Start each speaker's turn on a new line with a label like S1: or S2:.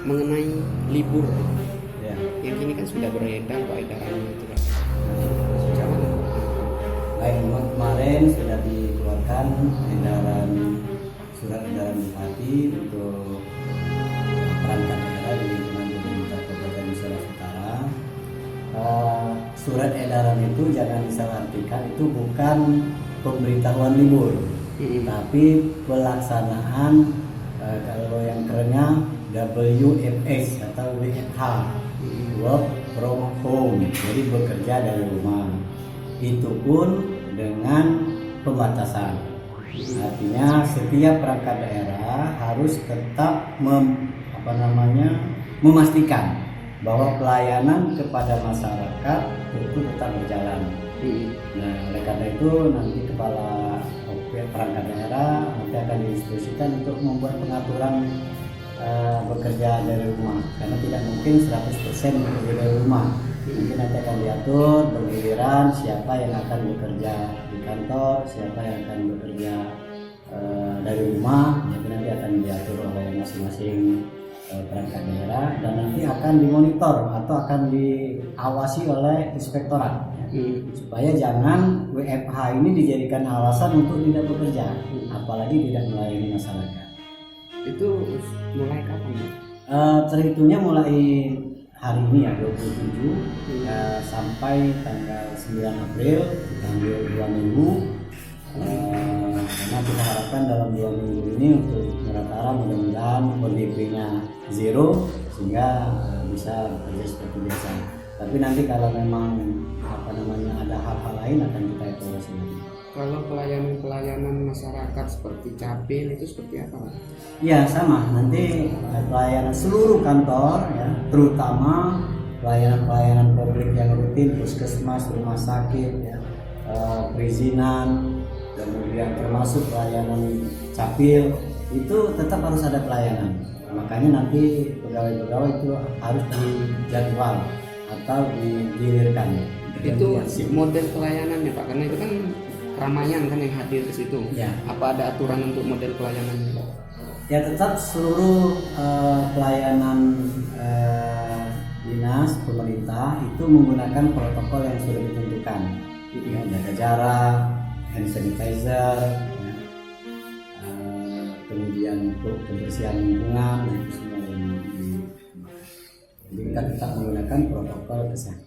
S1: mengenai libur.
S2: Ya.
S1: Yang ini kan sudah beredar Pak edarannya itu Pak.
S2: Baik, kemarin sudah dikeluarkan surat edaran Bupati untuk perangkat daerah di lingkungan pemerintah Kabupaten Nusa Utara. Surat edaran itu jangan disalahartikan, itu bukan pemberitahuan libur, tapi pelaksanaan kalau yang kerennya WFH atau WFH, work from home, jadi bekerja dari rumah. Itu pun dengan pembatasan. Artinya setiap perangkat daerah harus tetap memastikan bahwa pelayanan kepada masyarakat itu tetap berjalan. Nah, oleh karena itu nanti kepala perangkat daerah nanti akan diinstruksikan untuk membuat pengaturan bekerja dari rumah, karena tidak mungkin 100% bekerja dari rumah. Mungkin nanti akan diatur bergiliran siapa yang akan bekerja di kantor, siapa yang akan bekerja dari rumah. Nanti akan diatur oleh masing-masing perangkat daerah, dan nanti akan dimonitor atau akan diawasi oleh inspektorat, supaya jangan WFH ini dijadikan alasan untuk tidak bekerja, apalagi tidak melayani masyarakat.
S1: Itu mulai kapan Pak?
S2: Terhitungnya mulai hari ini ya, 27 sampai tanggal 9 April, kita ambil 2 minggu. Karena kita harapkan dalam 2 minggu ini untuk Muratara mudah-mudahan ODP-nya zero, sehingga bisa bekerja seperti biasa. Tapi nanti kalau memang ada hal-hal lain akan kita evaluasi lagi.
S1: Kalau pelayanan masyarakat seperti capil itu seperti apa Pak?
S2: Ya sama, nanti pelayanan seluruh kantor ya, terutama pelayanan publik yang rutin, puskesmas, rumah sakit ya, perizinan, kemudian termasuk pelayanan capil, itu tetap harus ada pelayanan. Makanya nanti pegawai-pegawai itu harus dijadwal atau digilirkan.
S1: Itu model pelayanannya Pak, karena itu kan keramaian kan yang hadir ke situ.
S2: Ya.
S1: Apa ada aturan untuk model pelayanannya Pak?
S2: Ya, tetap seluruh pelayanan dinas pemerintah itu menggunakan protokol yang sudah ditentukan, ya, jaga jarak, hand sanitizer, ya, kemudian untuk kebersihan lingkungan, itu semua yang jadi kita tetap menggunakan protokol kesehatan.